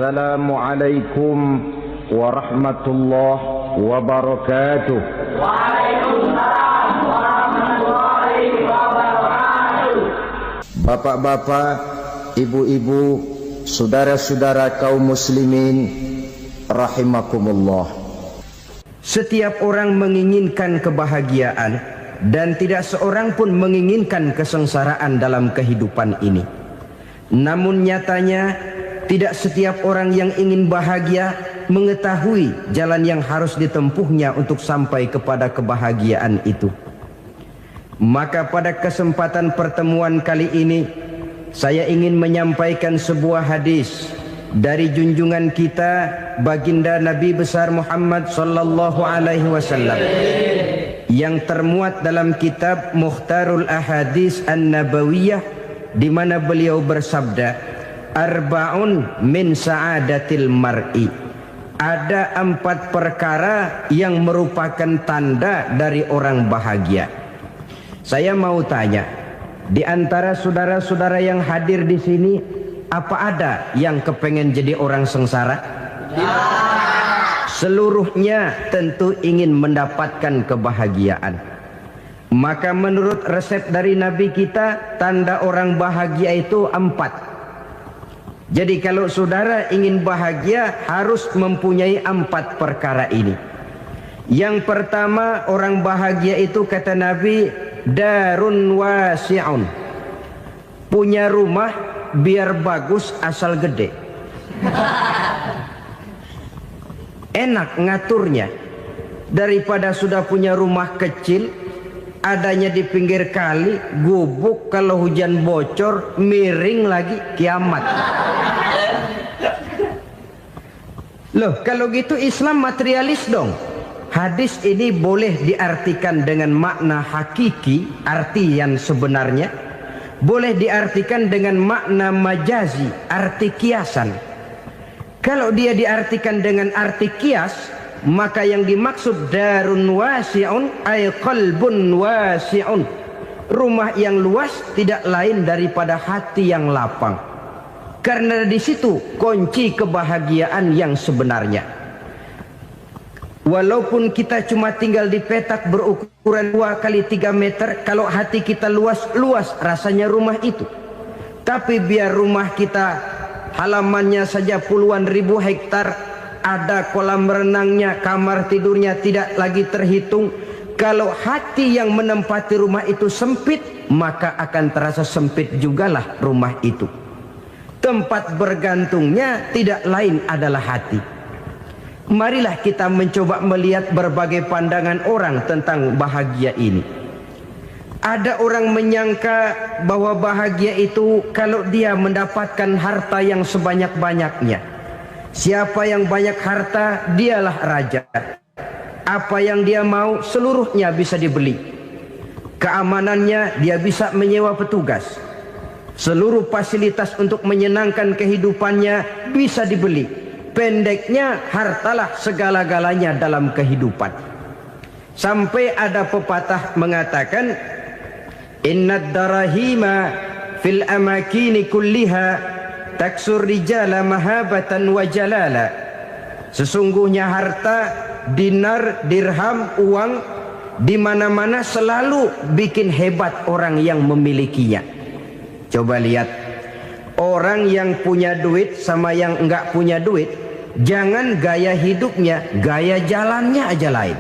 Assalamualaikum warahmatullahi wabarakatuh. Waalaikumsalam warahmatullahi wabarakatuh. Bapak-bapak, ibu-ibu, saudara-saudara kaum muslimin rahimakumullah. Setiap orang menginginkan kebahagiaan dan tidak seorang pun menginginkan kesengsaraan dalam kehidupan ini. Namun nyatanya tidak setiap orang yang ingin bahagia mengetahui jalan yang harus ditempuhnya untuk sampai kepada kebahagiaan itu. Maka pada kesempatan pertemuan kali ini saya ingin menyampaikan sebuah hadis dari junjungan kita baginda Nabi besar Muhammad sallallahu alaihi wasallam yang termuat dalam kitab Mukhtarul Ahadits An-Nabawiyah, di mana beliau bersabda, arba'un min sa'adatil mar'i. Ada 4 perkara yang merupakan tanda dari orang bahagia. Saya mau tanya, di antara saudara-saudara yang hadir di sini, apa ada yang kepengen jadi orang sengsara? Seluruhnya tentu ingin mendapatkan kebahagiaan. Maka menurut resep dari Nabi kita, tanda orang bahagia itu 4. Jadi kalau saudara ingin bahagia harus mempunyai 4 perkara ini. Yang pertama, orang bahagia itu kata Nabi, darun wasi'un. Punya rumah biar bagus asal gede. Enak ngaturnya. Daripada sudah punya rumah kecil, adanya di pinggir kali, gubuk, kalau hujan bocor, miring lagi, kiamat. Loh, kalau gitu Islam materialis dong. Hadis ini boleh diartikan dengan makna hakiki, arti yang sebenarnya. Boleh diartikan dengan makna majazi, arti kiasan. Kalau dia diartikan dengan arti kias, maka yang dimaksud darun wasi'un ay qalbun wasi'un. Rumah yang luas tidak lain daripada hati yang lapang. Karena di situ kunci kebahagiaan yang sebenarnya. Walaupun kita cuma tinggal di petak berukuran 2 kali 3 meter, kalau hati kita luas rasanya rumah itu. Tapi biar rumah kita halamannya saja puluhan ribu hektar, ada kolam renangnya, kamar tidurnya tidak lagi terhitung. Kalau hati yang menempati rumah itu sempit, maka akan terasa sempit jugalah rumah itu. Tempat bergantungnya tidak lain adalah hati. Marilah kita mencoba melihat berbagai pandangan orang tentang bahagia ini. Ada orang menyangka bahwa bahagia itu kalau dia mendapatkan harta yang sebanyak-banyaknya. Siapa yang banyak harta, dialah raja. Apa yang dia mau, seluruhnya bisa dibeli. Keamanannya, dia bisa menyewa petugas. Seluruh fasilitas untuk menyenangkan kehidupannya bisa dibeli. Pendeknya, hartalah segala-galanya dalam kehidupan. Sampai ada pepatah mengatakan, innad darahima fil amakini kulliha taksur rijala mahabatan wa jalala. Sesungguhnya harta, dinar, dirham, uang di mana-mana selalu bikin hebat orang yang memilikinya. Coba lihat, orang yang punya duit sama yang enggak punya duit, jangan gaya hidupnya, gaya jalannya aja lain.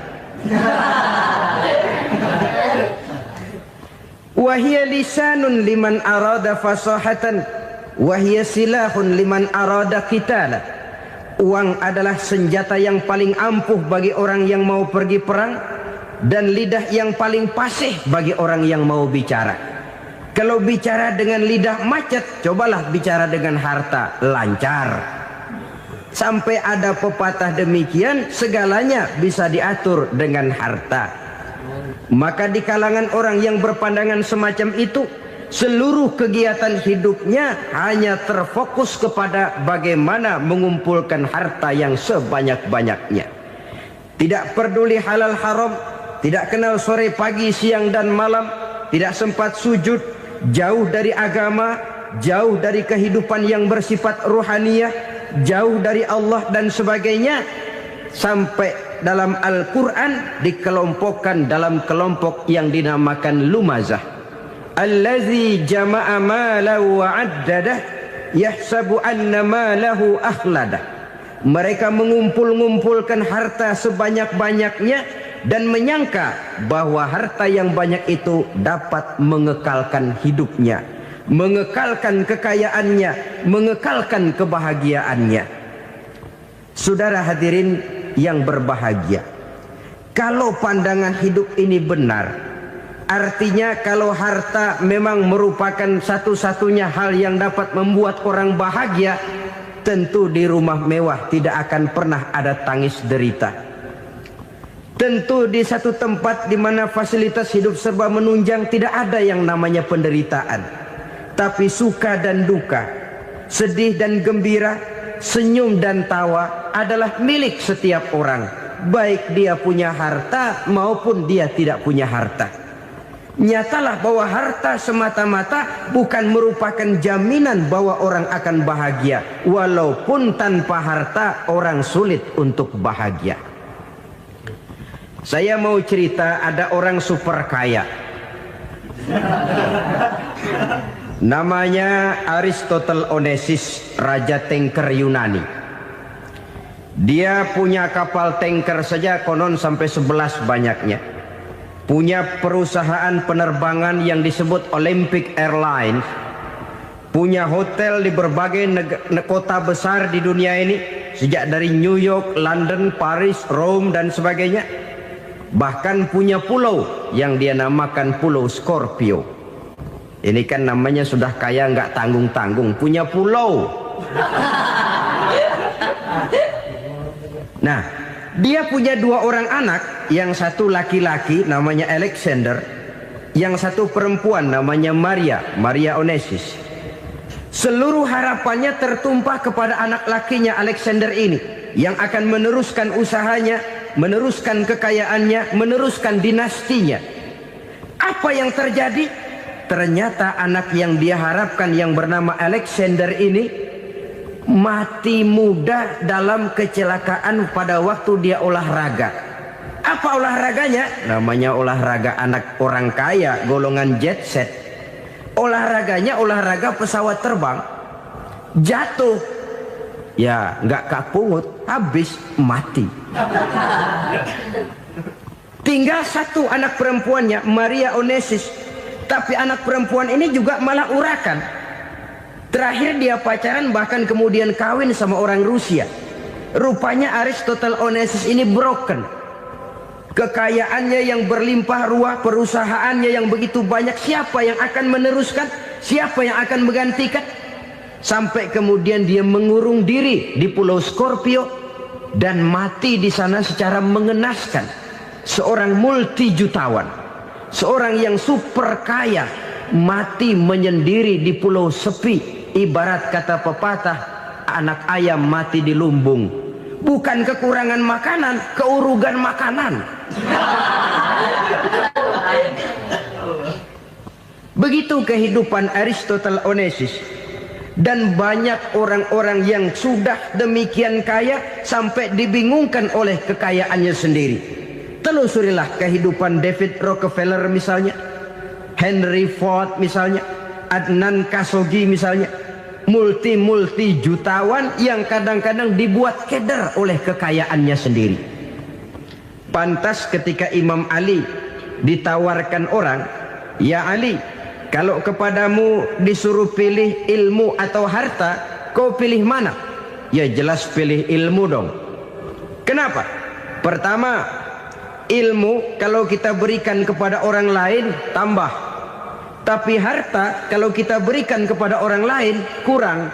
Wahia lisanun liman arada fasahatan, wahia silahun liman arada qitala. Uang adalah senjata yang paling ampuh bagi orang yang mau pergi perang, dan lidah yang paling fasih bagi orang yang mau bicara. Kalau bicara dengan lidah macet, cobalah bicara dengan harta, lancar. Sampai ada pepatah demikian, segalanya bisa diatur dengan harta. Maka di kalangan orang yang berpandangan semacam itu, seluruh kegiatan hidupnya hanya terfokus kepada bagaimana mengumpulkan harta yang sebanyak-banyaknya. Tidak peduli halal haram, tidak kenal sore pagi siang dan malam, tidak sempat sujud, jauh dari agama, jauh dari kehidupan yang bersifat ruhaniyah, jauh dari Allah dan sebagainya, sampai dalam Al-Quran dikelompokkan dalam kelompok yang dinamakan lumazah. Allazi jama'a malahu wa'addadah yahsabu anna malahu akhladah. Mereka mengumpul-ngumpulkan harta sebanyak-banyaknya dan menyangka bahwa harta yang banyak itu dapat mengekalkan hidupnya, mengekalkan kekayaannya, mengekalkan kebahagiaannya. Saudara hadirin yang berbahagia, kalau pandangan hidup ini benar, artinya kalau harta memang merupakan satu-satunya hal yang dapat membuat orang bahagia, tentu di rumah mewah tidak akan pernah ada tangis derita. Tentu di satu tempat di mana fasilitas hidup serba menunjang tidak ada yang namanya penderitaan. Tapi suka dan duka, sedih dan gembira, senyum dan tawa adalah milik setiap orang, baik dia punya harta maupun dia tidak punya harta. Nyatalah bahwa harta semata-mata bukan merupakan jaminan bahwa orang akan bahagia. Walaupun tanpa harta orang sulit untuk bahagia. Saya mau cerita, ada orang super kaya, namanya Aristotle Onesimus, raja tanker Yunani. Dia punya kapal tanker saja konon sampai 11 banyaknya. Punya perusahaan penerbangan yang disebut Olympic Airlines. Punya hotel di berbagai kota besar di dunia ini, sejak dari New York, London, Paris, Rome dan sebagainya. Bahkan punya pulau yang dia namakan Pulau Scorpio. Ini kan namanya sudah kaya nggak tanggung-tanggung, punya pulau. Nah, dia punya 2 orang anak, yang satu laki-laki namanya Alexander, yang satu perempuan namanya Maria Onesimus. Seluruh harapannya tertumpah kepada anak lakinya Alexander ini, yang akan meneruskan usahanya, meneruskan kekayaannya, meneruskan dinastinya. Apa yang terjadi? Ternyata anak yang dia harapkan yang bernama Alexander ini mati muda dalam kecelakaan pada waktu dia olahraga. Apa olahraganya? Namanya olahraga anak orang kaya, golongan jet set. Olahraganya olahraga pesawat terbang. Jatuh, ya nggak kapungut, habis mati. Tinggal satu anak perempuannya, Maria Onesimus. Tapi anak perempuan ini juga malah urakan. Terakhir dia pacaran, bahkan kemudian kawin sama orang Rusia. Rupanya Aristotle Onesimus ini broken. Kekayaannya yang berlimpah ruah, perusahaannya yang begitu banyak, siapa yang akan meneruskan? Siapa yang akan menggantikan? Sampai kemudian dia mengurung diri di Pulau Scorpio dan mati di sana secara mengenaskan. Seorang multi jutawan, seorang yang super kaya, mati menyendiri di pulau sepi. Ibarat kata pepatah, anak ayam mati di lumbung. Bukan kekurangan makanan, keurugan makanan. Begitu kehidupan Aristotle Onesimus. Dan banyak orang-orang yang sudah demikian kaya sampai dibingungkan oleh kekayaannya sendiri. Telusurilah kehidupan David Rockefeller misalnya, Henry Ford misalnya, Adnan Khashoggi misalnya. Multi jutawan yang kadang-kadang dibuat keder oleh kekayaannya sendiri. Pantas ketika Imam Ali ditawarkan orang, "Ya Ali, kalau kepadamu disuruh pilih ilmu atau harta, kau pilih mana?" Ya jelas pilih ilmu dong. Kenapa? Pertama, ilmu kalau kita berikan kepada orang lain tambah. Tapi harta kalau kita berikan kepada orang lain kurang.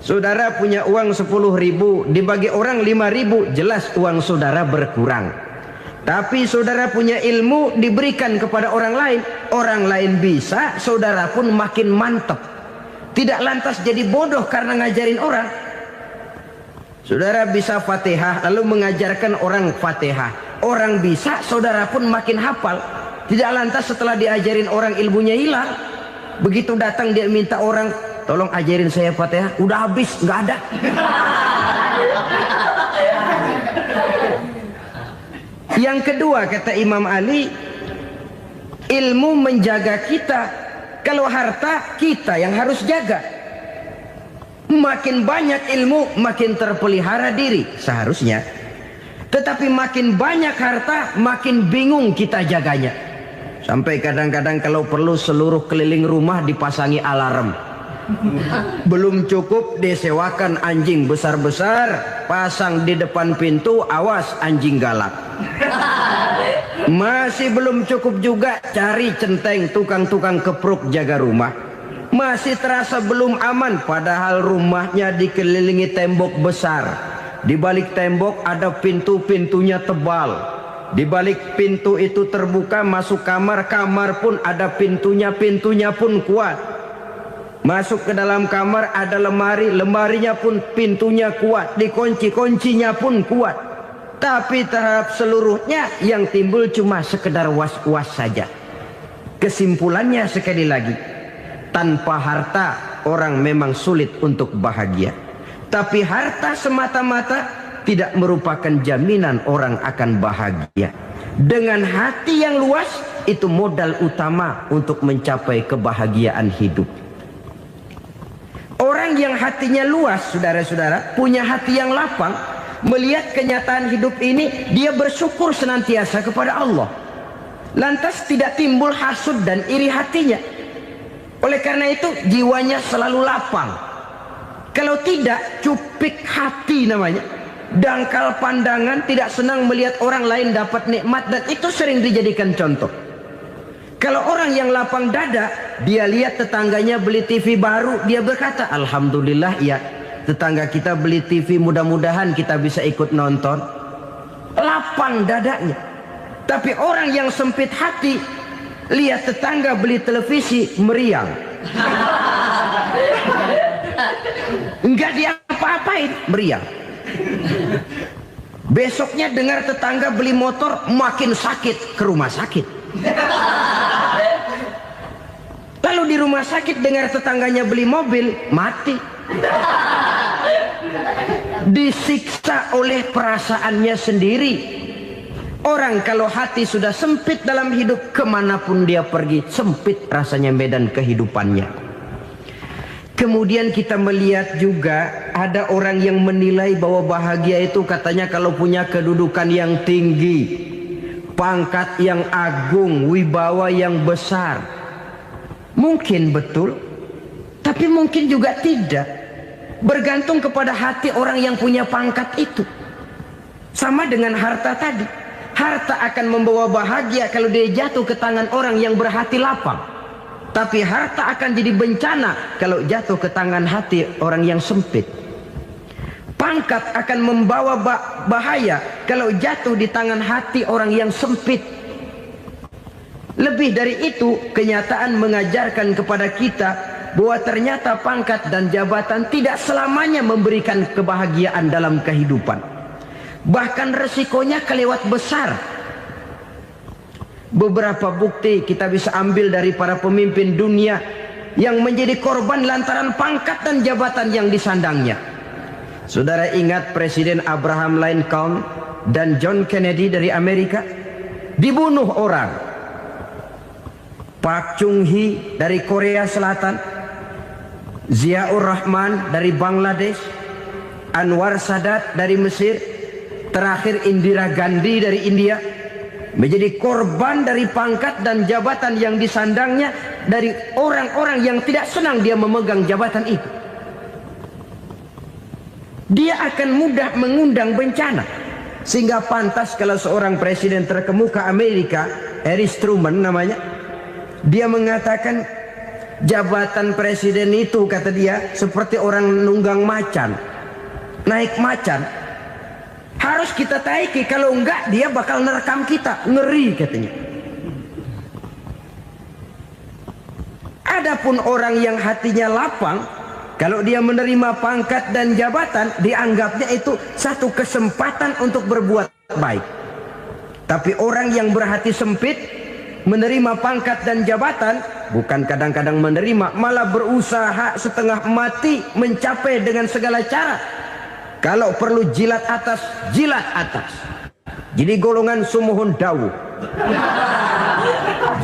Saudara punya uang 10.000, dibagi orang 5.000, jelas uang saudara berkurang. Tapi saudara punya ilmu diberikan kepada orang lain bisa, saudara pun makin mantap. Tidak lantas jadi bodoh karena ngajarin orang. Saudara bisa Fatihah lalu mengajarkan orang Fatihah. Orang bisa, saudara pun makin hafal. Tidak lantas setelah diajarin orang ilmunya hilang. Begitu datang dia minta orang tolong ajarin saya Fatihah. Udah habis, nggak ada. Yang kedua kata Imam Ali, ilmu menjaga kita. Kalau harta kita yang harus jaga. Makin banyak ilmu makin terpelihara diri seharusnya. Tetapi makin banyak harta makin bingung kita jaganya. Sampai kadang-kadang kalau perlu seluruh keliling rumah dipasangi alarm. Belum cukup disewakan anjing besar-besar, pasang di depan pintu, awas anjing galak. Masih belum cukup juga, cari centeng tukang-tukang kepruk jaga rumah. Masih terasa belum aman, padahal rumahnya dikelilingi tembok besar. Di balik tembok ada pintu-pintunya tebal. Di balik pintu itu terbuka masuk kamar, kamar pun ada pintunya, pintunya pun kuat. Masuk ke dalam kamar ada lemari, lemarinya pun pintunya kuat, dikunci, kuncinya pun kuat. Tapi terhadap seluruhnya yang timbul cuma sekedar was-was saja. Kesimpulannya sekali lagi, tanpa harta orang memang sulit untuk bahagia. Tapi harta semata-mata tidak merupakan jaminan orang akan bahagia. Dengan hati yang luas, itu modal utama untuk mencapai kebahagiaan hidup. Orang yang hatinya luas, saudara-saudara, punya hati yang lapang, melihat kenyataan hidup ini, dia bersyukur senantiasa kepada Allah. Lantas tidak timbul hasud dan iri hatinya. Oleh karena itu jiwanya selalu lapang. Kalau tidak, cupik hati namanya. Dangkal pandangan, tidak senang melihat orang lain dapat nikmat, dan itu sering dijadikan contoh. Kalau orang yang lapang dada, dia lihat tetangganya beli TV baru, dia berkata, alhamdulillah ya, tetangga kita beli TV, mudah-mudahan kita bisa ikut nonton. Lapang dadanya. Tapi orang yang sempit hati, lihat tetangga beli televisi, meriang. Enggak diapa-apain, meriang. Besoknya dengar tetangga beli motor, makin sakit, ke rumah sakit. Lalu di rumah sakit dengar tetangganya beli mobil, mati. Disiksa oleh perasaannya sendiri. Orang kalau hati sudah sempit dalam hidup, kemanapun dia pergi, sempit rasanya medan kehidupannya. Kemudian kita melihat juga ada orang yang menilai bahwa bahagia itu katanya kalau punya kedudukan yang tinggi, pangkat yang agung, wibawa yang besar. Mungkin betul, tapi mungkin juga tidak. Bergantung kepada hati orang yang punya pangkat itu. Sama dengan harta tadi. Harta akan membawa bahagia kalau dia jatuh ke tangan orang yang berhati lapang. Tapi harta akan jadi bencana kalau jatuh ke tangan hati orang yang sempit. Pangkat akan membawa bahaya kalau jatuh di tangan hati orang yang sempit. Lebih dari itu, kenyataan mengajarkan kepada kita bahwa ternyata pangkat dan jabatan tidak selamanya memberikan kebahagiaan dalam kehidupan. Bahkan resikonya kelewat besar. Beberapa bukti kita bisa ambil dari para pemimpin dunia yang menjadi korban lantaran pangkat dan jabatan yang disandangnya. Saudara ingat Presiden Abraham Lincoln dan John Kennedy dari Amerika? Dibunuh orang. Park Chung-hee dari Korea Selatan, Ziaur Rahman dari Bangladesh, Anwar Sadat dari Mesir, terakhir Indira Gandhi dari India, menjadi korban dari pangkat dan jabatan yang disandangnya dari orang-orang yang tidak senang dia memegang jabatan itu. Dia akan mudah mengundang bencana. Sehingga pantas kalau seorang presiden terkemuka Amerika, Harry Truman namanya, dia mengatakan jabatan presiden itu, kata dia, seperti orang nunggang macan, naik macan. Harus kita taiki, kalau enggak dia bakal nerekam kita, ngeri katanya. Adapun orang yang hatinya lapang, kalau dia menerima pangkat dan jabatan, dianggapnya itu satu kesempatan untuk berbuat baik. Tapi orang yang berhati sempit, menerima pangkat dan jabatan, bukan kadang-kadang menerima, malah berusaha setengah mati mencapai dengan segala cara. Kalau perlu jilat atas, jilat atas. Jadi golongan sumuhun dawu.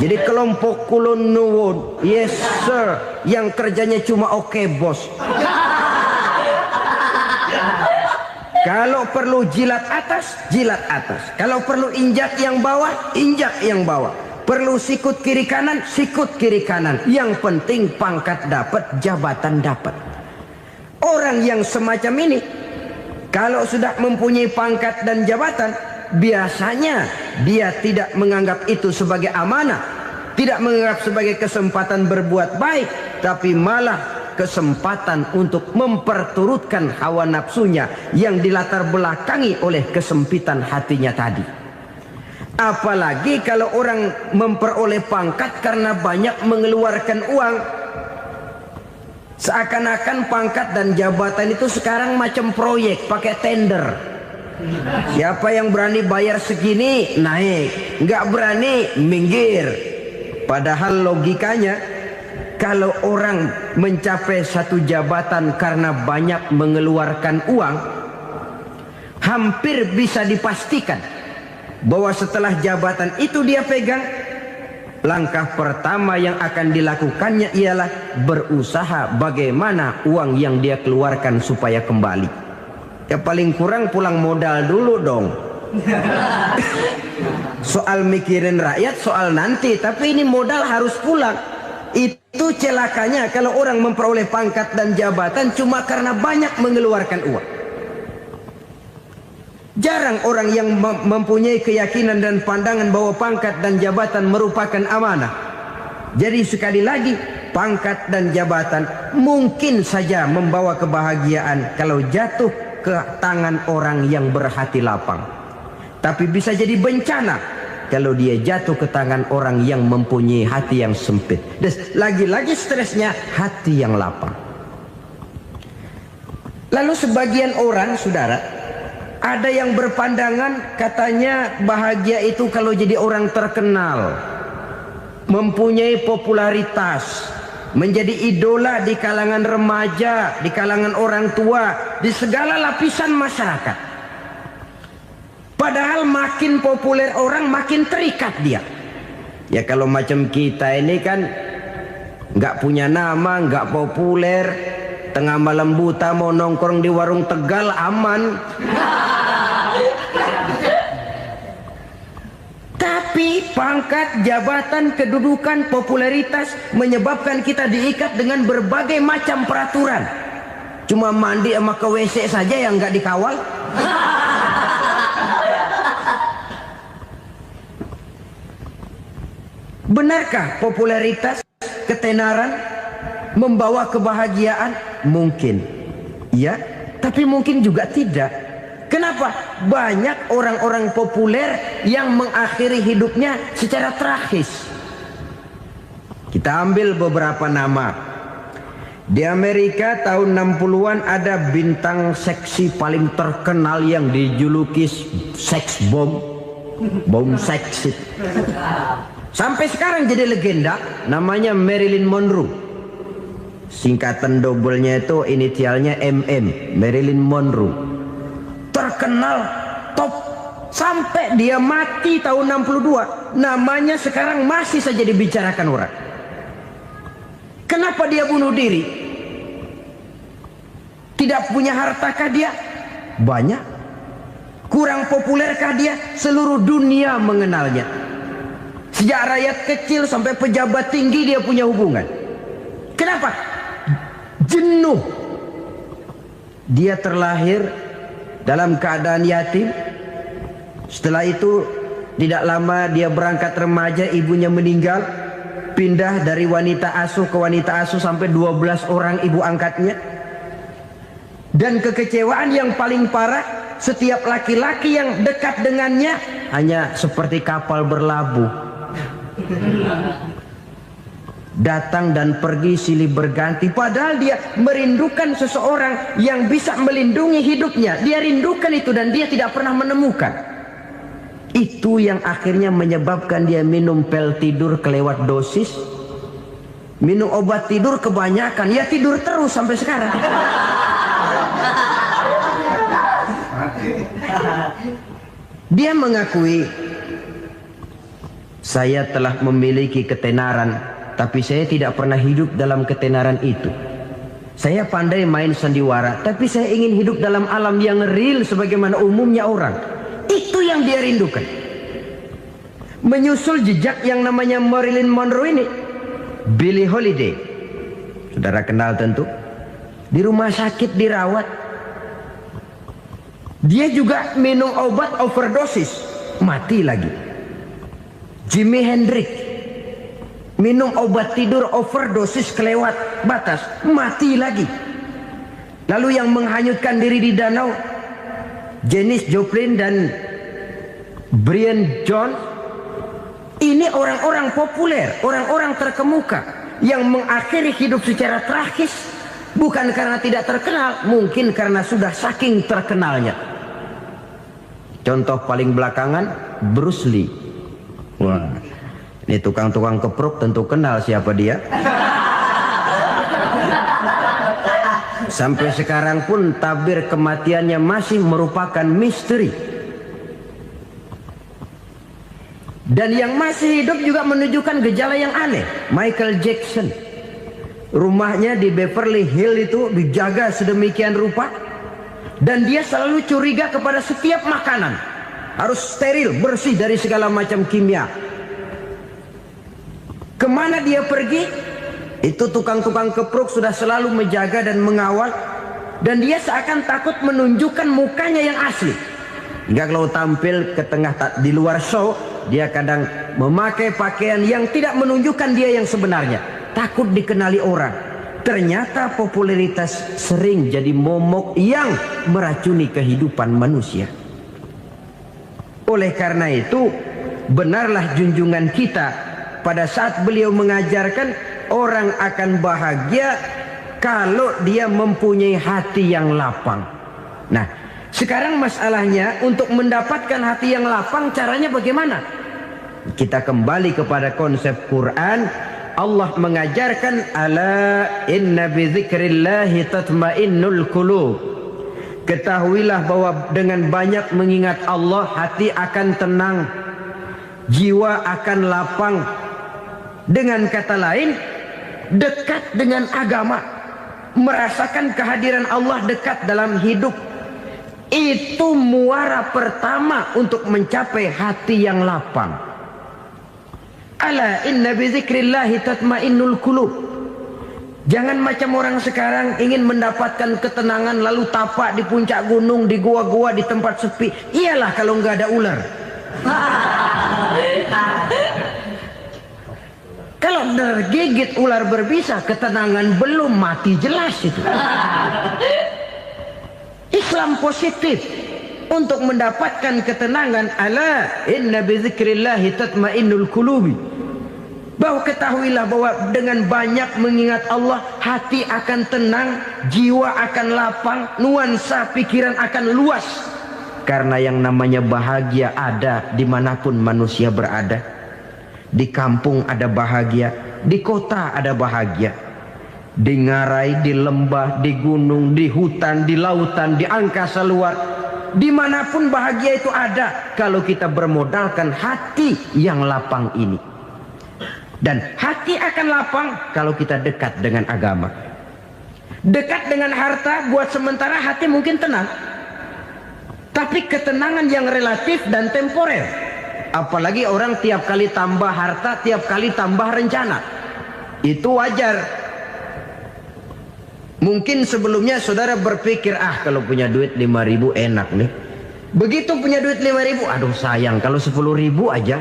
Jadi kelompok kulon nuwun, yes sir, yang kerjanya cuma oke bos. Kalau perlu jilat atas, jilat atas. Kalau perlu injak yang bawah, injak yang bawah. Perlu sikut kiri kanan, sikut kiri kanan. Yang penting pangkat dapat, jabatan dapat. Orang yang semacam ini, kalau sudah mempunyai pangkat dan jabatan, biasanya dia tidak menganggap itu sebagai amanah, tidak menganggap sebagai kesempatan berbuat baik, tapi malah kesempatan untuk memperturutkan hawa nafsunya yang dilatar belakangi oleh kesempitan hatinya tadi. Apalagi kalau orang memperoleh pangkat karena banyak mengeluarkan uang, seakan-akan pangkat dan jabatan itu sekarang macam proyek pakai tender. Siapa yang berani bayar segini naik, nggak berani minggir. Padahal logikanya, kalau orang mencapai satu jabatan karena banyak mengeluarkan uang, hampir bisa dipastikan bahwa setelah jabatan itu dia pegang, langkah pertama yang akan dilakukannya ialah berusaha bagaimana uang yang dia keluarkan supaya kembali. Ya paling kurang pulang modal dulu dong. Soal mikirin rakyat soal nanti, tapi ini modal harus pulang. Itu celakanya kalau orang memperoleh pangkat dan jabatan cuma karena banyak mengeluarkan uang. Jarang orang yang mempunyai keyakinan dan pandangan bahwa pangkat dan jabatan merupakan amanah. Jadi sekali lagi, pangkat dan jabatan mungkin saja membawa kebahagiaan kalau jatuh ke tangan orang yang berhati lapang. Tapi bisa jadi bencana kalau dia jatuh ke tangan orang yang mempunyai hati yang sempit. Dan lagi-lagi stresnya hati yang lapang. Lalu sebagian orang, saudara, ada yang berpandangan katanya bahagia itu kalau jadi orang terkenal, mempunyai popularitas, menjadi idola di kalangan remaja, di kalangan orang tua, di segala lapisan masyarakat. Padahal makin populer orang makin terikat dia. Ya kalau macam kita ini kan nggak punya nama, nggak populer, tengah malam buta mau nongkrong di warung Tegal aman. Tapi pangkat, jabatan, kedudukan, popularitas menyebabkan kita diikat dengan berbagai macam peraturan. Cuma mandi sama ke WC saja yang nggak dikawal. Benarkah popularitas, ketenaran membawa kebahagiaan? Mungkin. Ya, tapi mungkin juga tidak. Kenapa? Banyak orang-orang populer yang mengakhiri hidupnya secara tragis. Kita ambil beberapa nama. Di Amerika tahun 60-an ada bintang seksi paling terkenal yang dijuluki sex bomb. Bom seksi. Sampai sekarang jadi legenda, namanya Marilyn Monroe. Singkatan doublenya itu inisialnya MM, Marilyn Monroe. Terkenal, top, sampai dia mati tahun 62. Namanya sekarang masih saja dibicarakan orang. Kenapa dia bunuh diri? Tidak punya hartakah dia? Banyak. Kurang populerkah dia? Seluruh dunia mengenalnya. Sejak rakyat kecil sampai pejabat tinggi dia punya hubungan. Kenapa? Jenuh. Dia terlahir dalam keadaan yatim. Setelah itu tidak lama dia berangkat remaja, ibunya meninggal. Pindah dari wanita asuh ke wanita asuh sampai 12 orang ibu angkatnya. Dan kekecewaan yang paling parah, setiap laki-laki yang dekat dengannya hanya seperti kapal berlabuh. Datang dan pergi silih berganti. Padahal dia merindukan seseorang yang bisa melindungi hidupnya. Dia rindukan itu dan dia tidak pernah menemukan. Itu yang akhirnya menyebabkan dia minum pil tidur kelewat dosis, minum obat tidur kebanyakan, ya tidur terus sampai sekarang. Dia mengakui, saya telah memiliki ketenaran, tapi saya tidak pernah hidup dalam ketenaran itu. Saya pandai main sandiwara, tapi saya ingin hidup dalam alam yang real sebagaimana umumnya orang. Itu yang dia rindukan. Menyusul jejak yang namanya Marilyn Monroe ini, Billie Holiday, saudara kenal tentu, di rumah sakit dirawat. Dia juga minum obat overdosis, mati lagi. Jimi Hendrix minum obat tidur overdosis kelewat batas, mati lagi. Lalu yang menghanyutkan diri di danau, Janis Joplin dan Brian Jones, ini orang-orang populer, orang-orang terkemuka yang mengakhiri hidup secara tragis, bukan karena tidak terkenal, mungkin karena sudah saking terkenalnya. Contoh paling belakangan, Bruce Lee. Wah, ini tukang-tukang kepruk tentu kenal siapa dia. Sampai sekarang pun tabir kematiannya masih merupakan misteri. Dan yang masih hidup juga menunjukkan gejala yang aneh. Michael Jackson, rumahnya di Beverly Hills itu dijaga sedemikian rupa, dan dia selalu curiga kepada setiap makanan harus steril, bersih dari segala macam kimia. Kemana dia pergi, itu tukang-tukang kepruk sudah selalu menjaga dan mengawal, dan dia seakan takut menunjukkan mukanya yang asli. Hingga kalau tampil ke tengah di luar show, dia kadang memakai pakaian yang tidak menunjukkan dia yang sebenarnya, takut dikenali orang. Ternyata popularitas sering jadi momok yang meracuni kehidupan manusia. Oleh karena itu, benarlah junjungan kita pada saat beliau mengajarkan orang akan bahagia kalau dia mempunyai hati yang lapang. Nah, sekarang masalahnya untuk mendapatkan hati yang lapang, caranya bagaimana? Kita kembali kepada konsep Quran. Allah mengajarkan, ala inna bi dzikrillahi tatmainnul qulub. Ketahuilah bahwa dengan banyak mengingat Allah, hati akan tenang, jiwa akan lapang. Dengan kata lain, dekat dengan agama, merasakan kehadiran Allah dekat dalam hidup, itu muara pertama untuk mencapai hati yang lapang. Ala inna bi dzikrillahi tatmainnul qulub. Jangan macam orang sekarang ingin mendapatkan ketenangan lalu tapak di puncak gunung, di gua-gua, di tempat sepi. Iyalah kalau nggak ada ular. Kalau tergigit ular berbisa, ketenangan belum, mati jelas itu. Islam positif untuk mendapatkan ketenangan. Ala inna bi dzikrillahi tatmainnul qulubi. Bahwa ketahuilah bahwa dengan banyak mengingat Allah, hati akan tenang, jiwa akan lapang, nuansa pikiran akan luas. Karena yang namanya bahagia ada dimanapun manusia berada. Di kampung ada bahagia, di kota ada bahagia, di ngarai, di lembah, di gunung, di hutan, di lautan, di angkasa luar, dimanapun bahagia itu ada kalau kita bermodalkan hati yang lapang ini. Dan hati akan lapang kalau kita dekat dengan agama. Dekat dengan harta buat sementara hati mungkin tenang, tapi ketenangan yang relatif dan temporer. Apalagi orang tiap kali tambah harta, tiap kali tambah rencana. Itu wajar. Mungkin sebelumnya saudara berpikir, kalau punya duit 5.000 enak nih. Begitu punya duit 5.000, aduh sayang kalau 10.000 aja.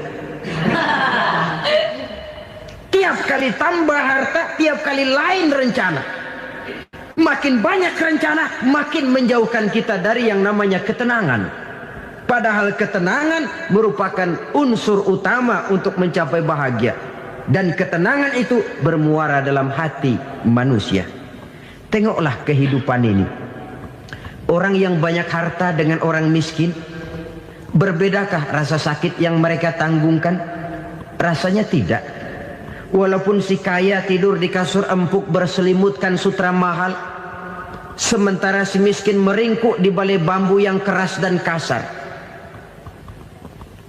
Tiap kali tambah harta, tiap kali lain rencana. Makin banyak rencana, makin menjauhkan kita dari yang namanya ketenangan. Padahal ketenangan merupakan unsur utama untuk mencapai bahagia. Dan ketenangan itu bermuara dalam hati manusia. Tengoklah kehidupan ini. Orang yang banyak harta dengan orang miskin, Berbedakah rasa sakit yang mereka tanggungkan? Rasanya tidak. Walaupun si kaya tidur di kasur empuk berselimutkan sutra mahal, sementara si miskin meringkuk di balai bambu yang keras dan kasar.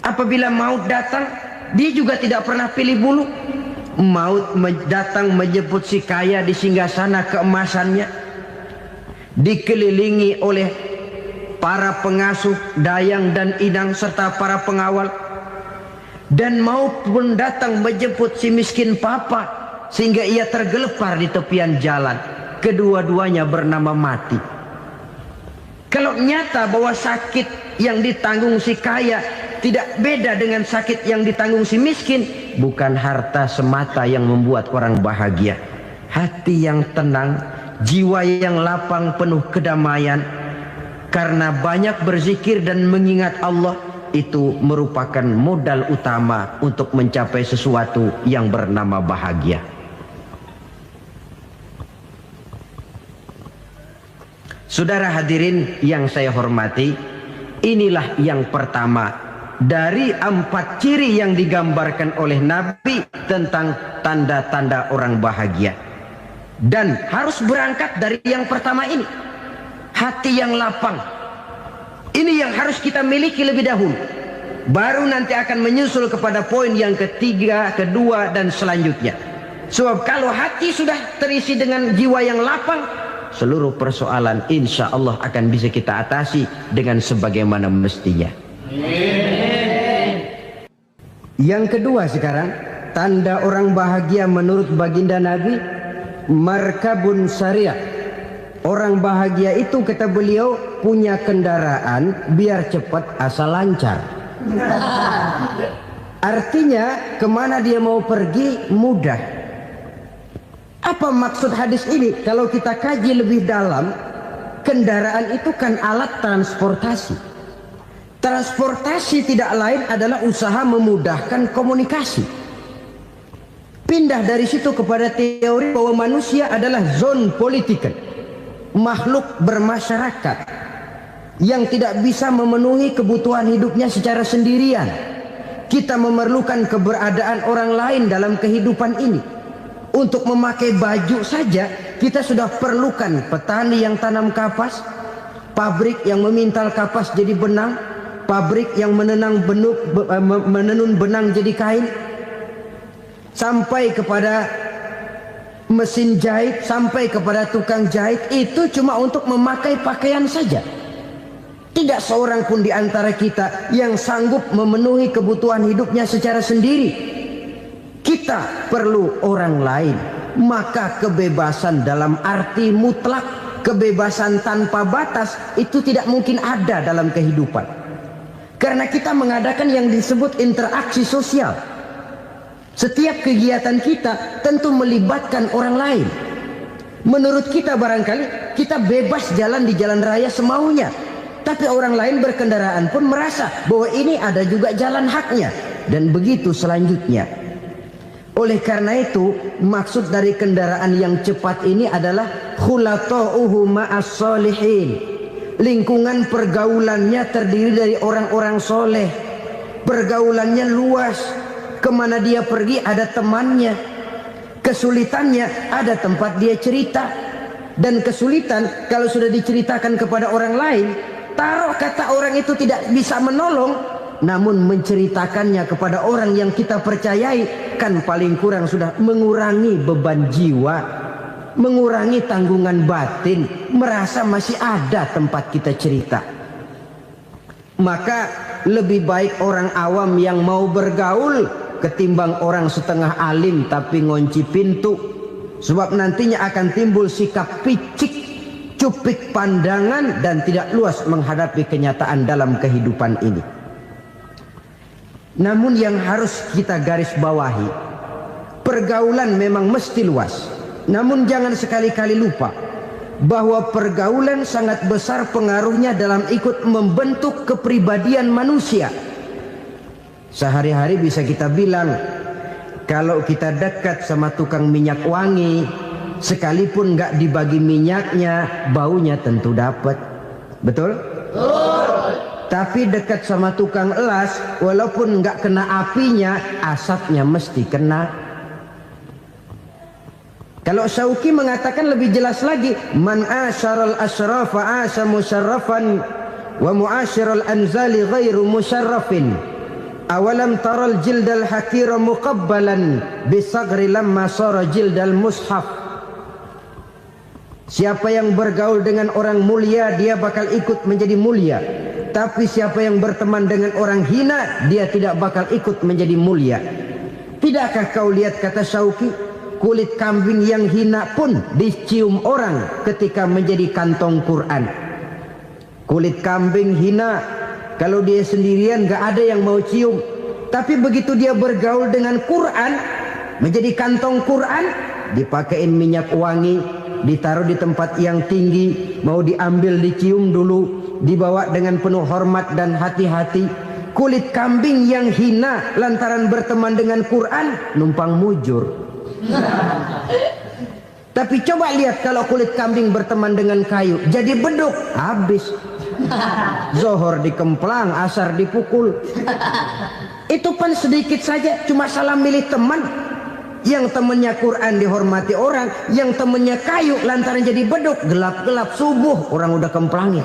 Apabila maut datang, dia juga tidak pernah pilih bulu. Maut datang menjemput si kaya di singgasana keemasannya, dikelilingi oleh para pengasuh, dayang dan inang serta para pengawal. Dan maut pun datang menjemput si miskin papa sehingga ia tergelepar di tepian jalan. Kedua-duanya bernama mati. Kalau nyata bahwa sakit yang ditanggung si kaya tidak beda dengan sakit yang ditanggung si miskin, bukan harta semata yang membuat orang bahagia. Hati yang tenang, jiwa yang lapang penuh kedamaian karena banyak berzikir dan mengingat Allah, itu merupakan modal utama untuk mencapai sesuatu yang bernama bahagia. Saudara hadirin yang saya hormati, inilah yang pertama dari 4 ciri yang digambarkan oleh Nabi tentang tanda-tanda orang bahagia. Dan harus berangkat dari yang pertama ini, hati yang lapang. Ini yang harus kita miliki lebih dahulu. Baru nanti akan menyusul kepada poin yang ketiga, kedua dan selanjutnya. Sebab kalau hati sudah terisi dengan jiwa yang lapang, seluruh persoalan insya Allah akan bisa kita atasi dengan sebagaimana mestinya. Yang kedua sekarang, tanda orang bahagia menurut baginda Nabi, markabun syariah. Orang bahagia itu, kata beliau, punya kendaraan biar cepat asal lancar. Artinya kemana dia mau pergi mudah. Apa maksud hadis ini? Kalau kita kaji lebih dalam, kendaraan itu kan alat transportasi. Transportasi tidak lain adalah usaha memudahkan komunikasi. Pindah dari situ kepada teori bahwa manusia adalah zon political, makhluk bermasyarakat yang tidak bisa memenuhi kebutuhan hidupnya secara sendirian. Kita memerlukan keberadaan orang lain dalam kehidupan ini. Untuk memakai baju saja kita sudah perlukan petani yang tanam kapas, pabrik yang memintal kapas jadi benang, pabrik yang menenun benang jadi kain, sampai kepada mesin jahit, sampai kepada tukang jahit. Itu cuma untuk memakai pakaian saja. Tidak seorang pun di antara kita yang sanggup memenuhi kebutuhan hidupnya secara sendiri. Kita perlu orang lain. Maka kebebasan dalam arti mutlak, kebebasan tanpa batas, itu tidak mungkin ada dalam kehidupan. Karena kita mengadakan yang disebut interaksi sosial. Setiap kegiatan kita tentu melibatkan orang lain. Menurut kita barangkali kita bebas jalan di jalan raya semaunya, tapi orang lain berkendaraan pun merasa bahwa ini ada juga jalan haknya, dan begitu selanjutnya. Oleh karena itu, maksud dari kendaraan yang cepat ini adalah khulata'uhu ma'as solihin. Lingkungan pergaulannya terdiri dari orang-orang soleh. Pergaulannya luas. Kemana dia pergi ada temannya. Kesulitannya ada tempat dia cerita. Dan kesulitan kalau sudah diceritakan kepada orang lain, taruh kata orang itu tidak bisa menolong, namun menceritakannya kepada orang yang kita percayai, kan paling kurang sudah mengurangi beban jiwa, mengurangi tanggungan batin, merasa masih ada tempat kita cerita. Maka lebih baik orang awam yang mau bergaul ketimbang orang setengah alim tapi ngunci pintu. Sebab nantinya akan timbul sikap picik, cupik pandangan, dan tidak luas menghadapi kenyataan dalam kehidupan ini. Namun yang harus kita garis bawahi, pergaulan memang mesti luas. Namun jangan sekali-kali lupa bahwa pergaulan sangat besar pengaruhnya dalam ikut membentuk kepribadian manusia. Sehari-hari bisa kita bilang, kalau kita dekat sama tukang minyak wangi, sekalipun nggak dibagi minyaknya, baunya tentu dapat. Betul? Betul. Tapi dekat sama tukang elas, walaupun nggak kena apinya, asapnya mesti kena. Kalau Syauqi mengatakan lebih jelas lagi, man asyaral asrafa asa musyarrafan wa muasyiral anzali ghairu musyarrafin. Awalam taral jildal hakira muqabbalan bisagri lamma sara jildal mushaf. Siapa yang bergaul dengan orang mulia, dia bakal ikut menjadi mulia. Tapi siapa yang berteman dengan orang hina, dia tidak bakal ikut menjadi mulia. Tidakkah kau lihat, kata Syauqi, kulit kambing yang hina pun dicium orang ketika menjadi kantong Quran. Kulit kambing hina, kalau dia sendirian gak ada yang mau cium. Tapi begitu dia bergaul dengan Quran, menjadi kantong Quran, dipakein minyak wangi, ditaruh di tempat yang tinggi, mau diambil dicium dulu, dibawa dengan penuh hormat dan hati-hati. Kulit kambing yang hina lantaran berteman dengan Quran, numpang mujur. Tapi coba lihat kalau kulit kambing berteman dengan kayu, jadi beduk, habis. Zohor dikemplang, asar dipukul. Itu pun sedikit saja, cuma salah milih teman. Yang temannya Quran dihormati orang, yang temannya kayu lantaran jadi beduk, gelap-gelap subuh orang udah kemplangin.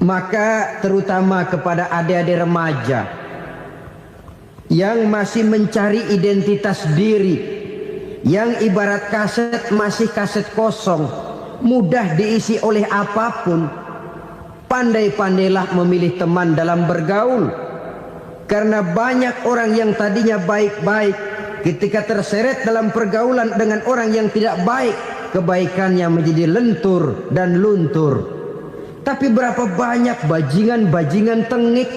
Maka terutama kepada adik-adik remaja yang masih mencari identitas diri, yang ibarat kaset masih kaset kosong, mudah diisi oleh apapun, pandai-pandailah memilih teman dalam bergaul. Karena banyak orang yang tadinya baik-baik, ketika terseret dalam pergaulan dengan orang yang tidak baik, kebaikannya menjadi lentur dan luntur. Tapi berapa banyak bajingan-bajingan tengik,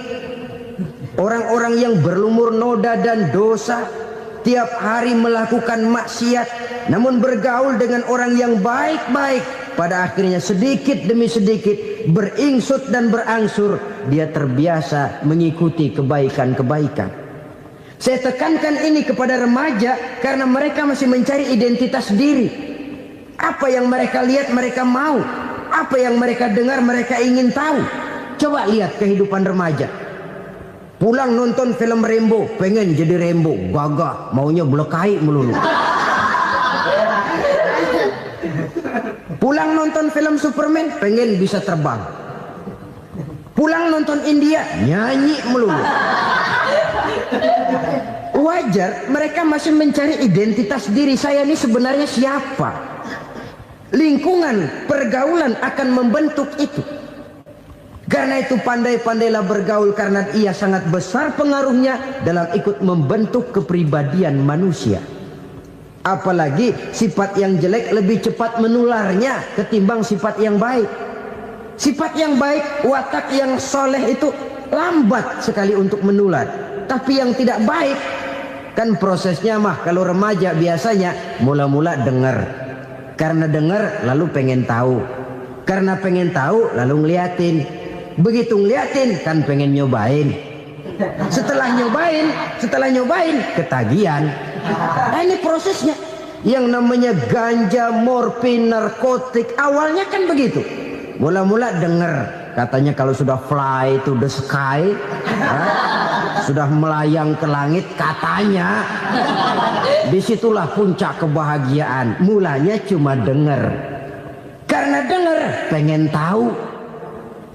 orang-orang yang berlumur noda dan dosa, tiap hari melakukan maksiat, namun bergaul dengan orang yang baik-baik, pada akhirnya sedikit demi sedikit beringsut dan berangsur dia terbiasa mengikuti kebaikan-kebaikan. Saya tekankan ini kepada remaja karena mereka masih mencari identitas diri. Apa yang mereka lihat mereka mau, apa yang mereka dengar mereka ingin tahu. Coba lihat kehidupan remaja. Pulang nonton film Rambo, pengen jadi Rambo, gagah, maunya belekai melulu. Pulang nonton film Superman, pengen bisa terbang. Pulang nonton India, nyanyi melulu. Wajar, mereka masih mencari identitas diri. Saya ini sebenarnya siapa? Lingkungan, pergaulan akan membentuk itu. Karena itu pandai-pandailah bergaul, karena ia sangat besar pengaruhnya dalam ikut membentuk kepribadian manusia. Apalagi sifat yang jelek lebih cepat menularnya ketimbang sifat yang baik. Sifat yang baik, watak yang soleh itu lambat sekali untuk menular. Tapi yang tidak baik, kan prosesnya mah kalau remaja biasanya mula-mula dengar. Karena dengar lalu pengen tahu. Karena pengen tahu lalu ngeliatin. Begitu ngeliatin kan pengen nyobain. Setelah nyobain ketagihan. Nah, ini prosesnya. Yang namanya ganja, morfin, narkotik, awalnya kan begitu. Mula-mula dengar, katanya kalau sudah fly to the sky, sudah melayang ke langit, katanya disitulah puncak kebahagiaan. Mulanya cuma dengar. Karena dengar pengen tahu.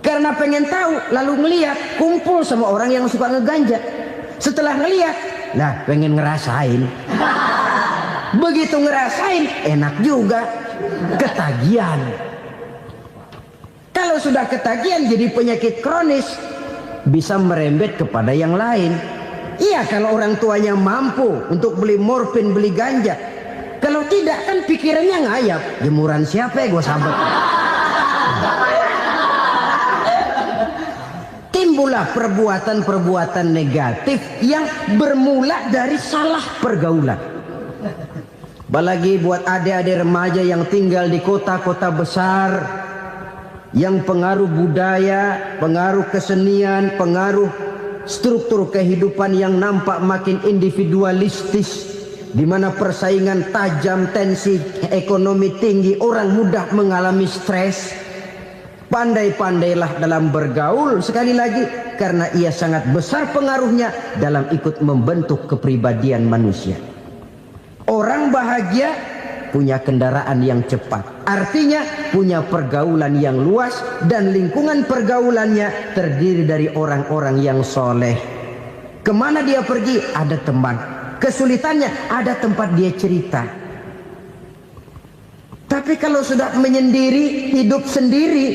Karena pengen tahu lalu ngeliat, kumpul sama orang yang suka ngeganja. Setelah ngeliat, nah pengen ngerasain. Begitu ngerasain enak juga, ketagihan. Kalau sudah ketagihan jadi penyakit kronis, bisa merembet kepada yang lain. Iya, kalau orang tuanya mampu untuk beli morfin, beli ganja. Kalau tidak kan pikirannya ngayap, jemuran siapa ya gue sabet. Timbullah perbuatan-perbuatan negatif yang bermula dari salah pergaulan. Apalagi buat adik-adik remaja yang tinggal di kota-kota besar, yang pengaruh budaya, pengaruh kesenian, pengaruh struktur kehidupan yang nampak makin individualistis, di mana persaingan tajam, tensi ekonomi tinggi, orang mudah mengalami stres. Pandai-pandailah dalam bergaul, sekali lagi, karena ia sangat besar pengaruhnya dalam ikut membentuk kepribadian manusia. Orang bahagia punya kendaraan yang cepat, artinya punya pergaulan yang luas, dan lingkungan pergaulannya terdiri dari orang-orang yang soleh. Kemana dia pergi, ada teman. Kesulitannya, ada tempat dia cerita. Tapi kalau sudah menyendiri, hidup sendiri,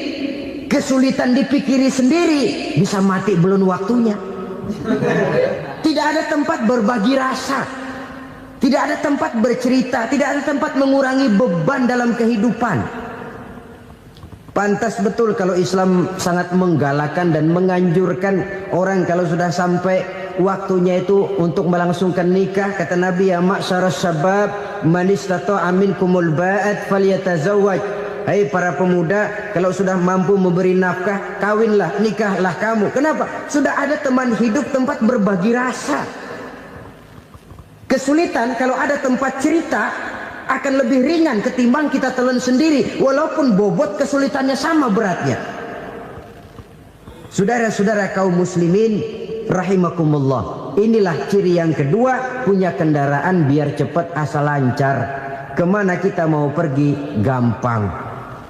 kesulitan dipikiri sendiri, bisa mati belum waktunya. Tidak ada tempat berbagi rasa, tidak ada tempat bercerita, tidak ada tempat mengurangi beban dalam kehidupan. Pantas betul kalau Islam sangat menggalakkan dan menganjurkan orang kalau sudah sampai waktunya itu untuk melangsungkan nikah. Kata Nabi, ya ma'syaras syabab man istata'a minkumul ba'at falyatazawwaj. Hai para pemuda, kalau sudah mampu memberi nafkah, kawinlah, nikahlah kamu. Kenapa? Sudah ada teman hidup, tempat berbagi rasa. Kesulitan kalau ada tempat cerita akan lebih ringan ketimbang kita telan sendiri, walaupun bobot kesulitannya sama beratnya. Saudara-saudara kaum muslimin rahimakumullah, inilah ciri yang kedua, punya kendaraan biar cepat asal lancar. Kemana kita mau pergi gampang.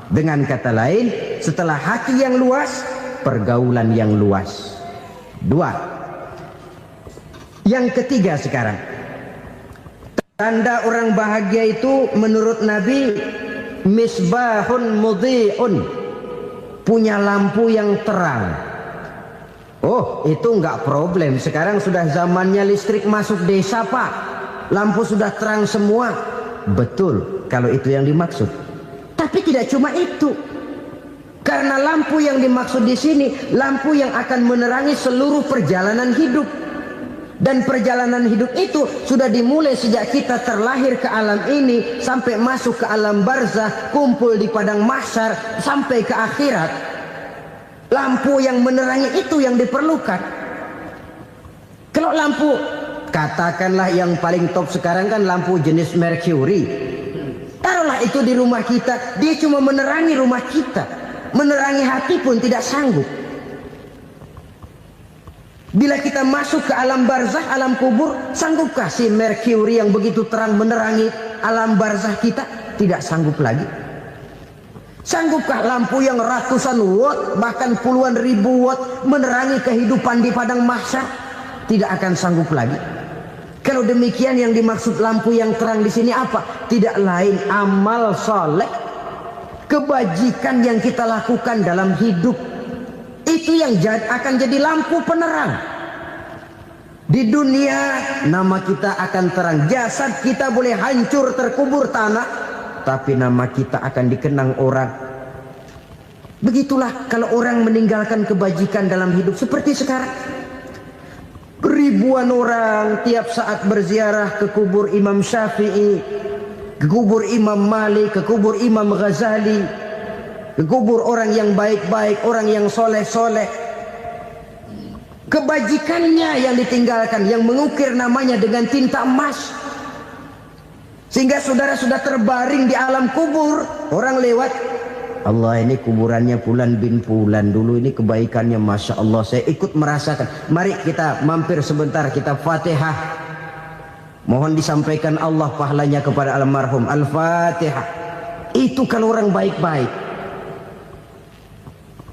Dengan kata lain, setelah hati yang luas, pergaulan yang luas. Dua. Yang ketiga sekarang, tanda orang bahagia itu menurut Nabi, misbahun mudhi'un, punya lampu yang terang. Oh, itu enggak problem. Sekarang sudah zamannya listrik masuk desa, Pak. Lampu sudah terang semua. Betul, kalau itu yang dimaksud. Tapi tidak cuma itu. Karena lampu yang dimaksud di sini, lampu yang akan menerangi seluruh perjalanan hidup. Dan perjalanan hidup itu sudah dimulai sejak kita terlahir ke alam ini, sampai masuk ke alam barzah, kumpul di padang mahsyar, sampai ke akhirat. Lampu yang menerangi itu yang diperlukan. Kalau lampu, katakanlah yang paling top sekarang kan lampu jenis Mercury. Taruhlah itu di rumah kita, dia cuma menerangi rumah kita, menerangi hati pun tidak sanggup. Bila kita masuk ke alam barzah, alam kubur, sanggupkah si Mercury yang begitu terang menerangi alam barzah kita? Tidak sanggup lagi. Sanggupkah lampu yang ratusan watt, bahkan puluhan ribu watt menerangi kehidupan di padang mahsyar? Tidak akan sanggup lagi. Kalau demikian, yang dimaksud lampu yang terang di sini apa? Tidak lain amal soleh, kebajikan yang kita lakukan dalam hidup. Itu yang akan jadi lampu penerang. Di dunia nama kita akan terang. Jasad kita boleh hancur terkubur tanah, tapi nama kita akan dikenang orang. Begitulah kalau orang meninggalkan kebajikan dalam hidup seperti sekarang. Ribuan orang tiap saat berziarah ke kubur Imam Syafi'i, ke kubur Imam Malik, ke kubur Imam Ghazali, ke kubur orang yang baik-baik, orang yang soleh-soleh. Kebajikannya yang ditinggalkan, yang mengukir namanya dengan tinta emas. Sehingga saudara sudah terbaring di alam kubur, orang lewat, Allah, ini kuburannya Fulan bin Fulan, dulu ini kebaikannya Masya Allah, saya ikut merasakan. Mari kita mampir sebentar, kita Fatihah. Mohon disampaikan Allah pahalanya kepada almarhum. Al-Fatihah. Itu kalau orang baik-baik.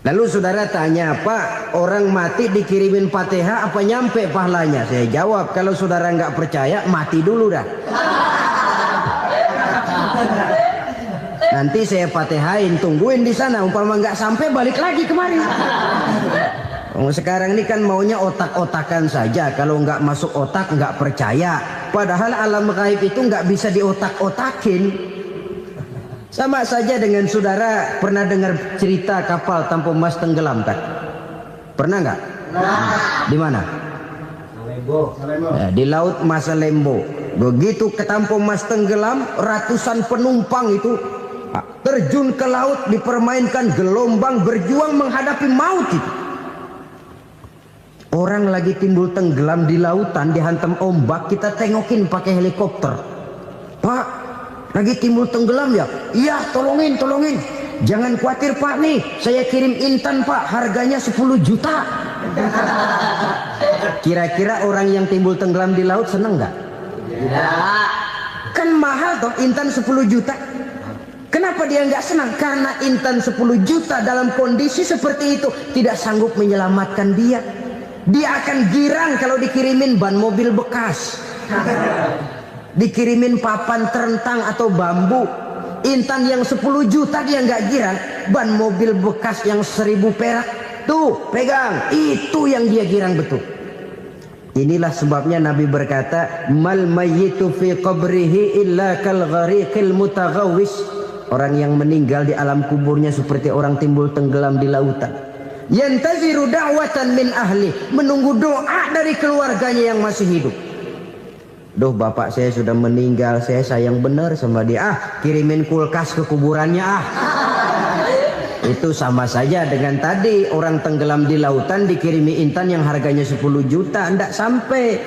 Lalu saudara tanya, Pak, orang mati dikirimin Fatihah apa nyampe pahalanya? Saya jawab, kalau saudara nggak percaya, mati dulu dah. Nanti saya Fatihain, tungguin di sana. Umpama nggak sampai, balik lagi kemari. Sekarang ini kan maunya otak-otakan saja. Kalau nggak masuk otak, nggak percaya. Padahal alam gaib itu nggak bisa diotak-otakin. Sama saja dengan saudara pernah dengar cerita kapal Tampo Mas tenggelam kan? Pernah nggak? Di mana? Ya, di laut Masalembo. Begitu ke Tampo Mas tenggelam, ratusan penumpang itu terjun ke laut, dipermainkan gelombang, berjuang menghadapi maut itu. Orang lagi timbul tenggelam di lautan, dihantam ombak, kita tengokin pakai helikopter. Pak, lagi timbul tenggelam ya? Iya, tolongin. Jangan khawatir Pak nih, saya kirim intan Pak, harganya 10 juta. Kira-kira orang yang timbul tenggelam di laut seneng nggak? Tidak. Kan mahal toh intan 10 juta. Kenapa dia nggak senang? Karena intan 10 juta dalam kondisi seperti itu tidak sanggup menyelamatkan dia. Dia akan girang kalau dikirimin ban mobil bekas, dikirimin papan terentang atau bambu. Intan yang 10 juta dia nggak girang. Ban mobil bekas yang 1000 perak, tuh pegang, itu yang dia girang betul. Inilah sebabnya Nabi berkata, mal mayyitu fi qabrihi illa kal ghariqil mutaghawwis. Orang yang meninggal di alam kuburnya seperti orang timbul tenggelam di lautan. Yantaziru da'watan min ahli, menunggu doa dari keluarganya yang masih hidup. Duh, bapak saya sudah meninggal, saya sayang benar sama dia. Kirimin kulkas ke kuburannya Itu sama saja dengan tadi orang tenggelam di lautan dikirimi intan yang harganya 10 juta, ndak sampai.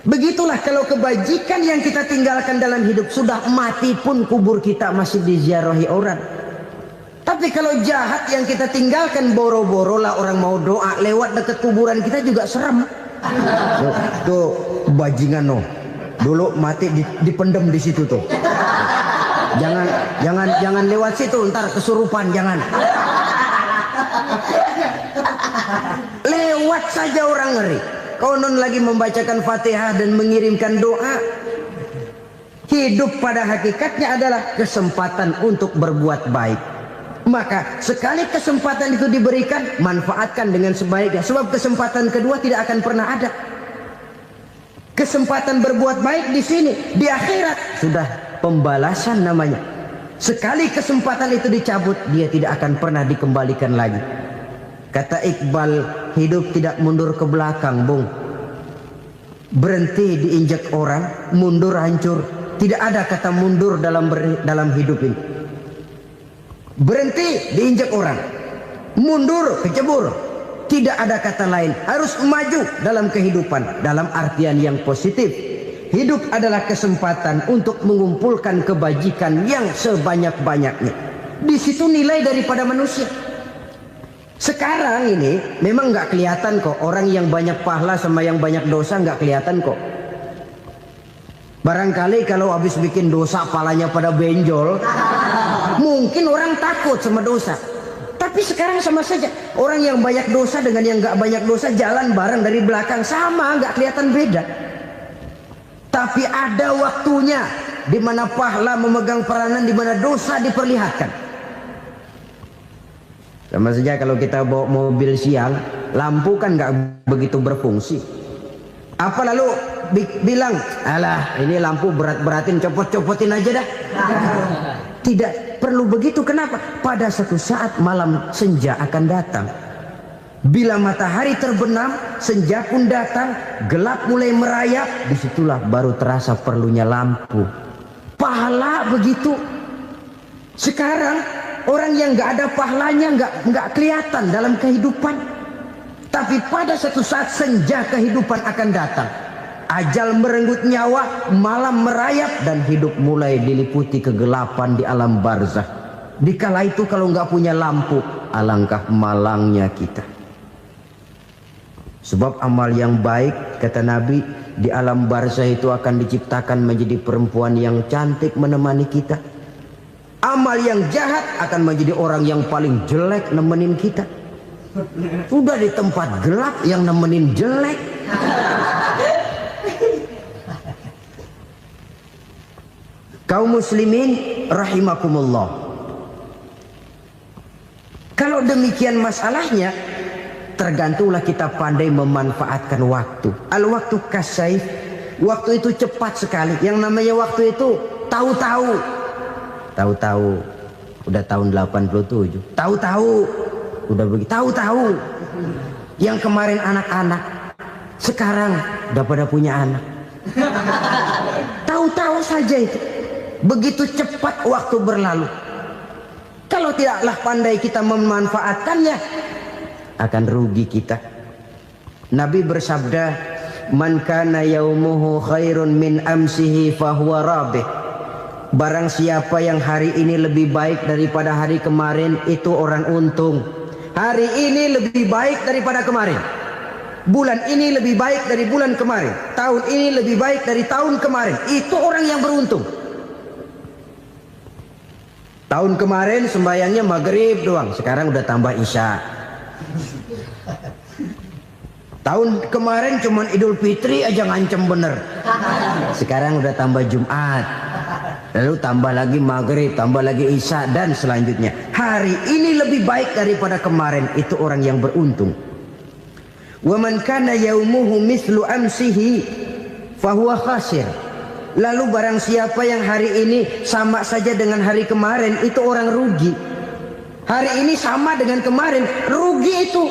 Begitulah kalau kebajikan yang kita tinggalkan dalam hidup, sudah mati pun kubur kita masih diziarahi orang. Tapi kalau jahat yang kita tinggalkan, boro-boro lah orang mau doa lewat dekat kuburan kita juga serem. Tuh bajingan no, dulu mati dipendem di situ tuh. Jangan lewat situ, ntar kesurupan, jangan. Lewat saja orang ngeri. Konon lagi membacakan Fatihah dan mengirimkan doa. Hidup pada hakikatnya adalah kesempatan untuk berbuat baik. Maka sekali kesempatan itu diberikan, manfaatkan dengan sebaiknya. Sebab kesempatan kedua tidak akan pernah ada. Kesempatan berbuat baik di sini, di akhirat sudah pembalasan namanya. Sekali kesempatan itu dicabut, dia tidak akan pernah dikembalikan lagi. Kata Iqbal, hidup tidak mundur ke belakang, Bung. Berhenti diinjak orang, mundur hancur. Tidak ada kata mundur dalam hidup ini. Berhenti diinjak orang, mundur kecebur. Tidak ada kata lain. Harus maju dalam kehidupan, dalam artian yang positif. Hidup adalah kesempatan untuk mengumpulkan kebajikan yang sebanyak-banyaknya. Di situ nilai daripada manusia. Sekarang ini memang nggak kelihatan kok, orang yang banyak pahala sama yang banyak dosa nggak kelihatan kok. Barangkali kalau habis bikin dosa palanya pada benjol, mungkin orang takut sama dosa. Tapi sekarang sama saja, orang yang banyak dosa dengan yang nggak banyak dosa jalan bareng dari belakang, sama, nggak kelihatan beda. Tapi ada waktunya di mana pahala memegang peranan, di mana dosa diperlihatkan. Sama saja kalau kita bawa mobil siang, lampu kan nggak begitu berfungsi. Apa lalu bilang, alah ini lampu berat-beratin, copot-copotin aja dah. Tidak perlu begitu. Kenapa? Pada satu saat malam senja akan datang. Bila matahari terbenam, senja pun datang, gelap mulai merayap, disitulah baru terasa perlunya lampu. Pahala begitu. Sekarang orang yang nggak ada pahalanya nggak kelihatan dalam kehidupan. Tapi pada satu saat senja kehidupan akan datang. Ajal merenggut nyawa, malam merayap, dan hidup mulai diliputi kegelapan di alam barzakh. Dikala itu kalau nggak punya lampu, alangkah malangnya kita. Sebab amal yang baik, kata Nabi, di alam barzakh itu akan diciptakan menjadi perempuan yang cantik menemani kita. Amal yang jahat akan menjadi orang yang paling jelek nemenin kita. Udah di tempat gelap yang nemenin jelek. Kaum muslimin rahimakumullah. Kalau demikian masalahnya, tergantunglah kita pandai memanfaatkan waktu. Al-waktu kasayf, waktu itu cepat sekali. Yang namanya waktu itu tahu-tahu. Tahu-tahu udah tahun 87. Tahu-tahu udah begitu. Tahu-tahu yang kemarin anak-anak, sekarang udah pada punya anak. Tahu-tahu saja itu. Begitu cepat waktu berlalu. Kalau tidaklah pandai kita memanfaatkannya, akan rugi kita. Nabi bersabda, "Man kana yaumuhu khairun min amsihi fahuwa rabih." Barang siapa yang hari ini lebih baik daripada hari kemarin, itu orang untung. Hari ini lebih baik daripada kemarin. Bulan ini lebih baik dari bulan kemarin. Tahun ini lebih baik dari tahun kemarin. Itu orang yang beruntung. Tahun kemarin sembayangnya maghrib doang, sekarang udah tambah isya. Tahun kemarin cuman Idul Fitri aja ngancem bener, sekarang udah tambah Jumat, lalu tambah lagi maghrib, tambah lagi isya, dan selanjutnya. Hari ini lebih baik daripada kemarin, itu orang yang beruntung. Wa man kana yaumuhu mislu amsihi fahuwa khasir. Lalu barang siapa yang hari ini sama saja dengan hari kemarin, itu orang rugi. Hari ini sama dengan kemarin, rugi itu.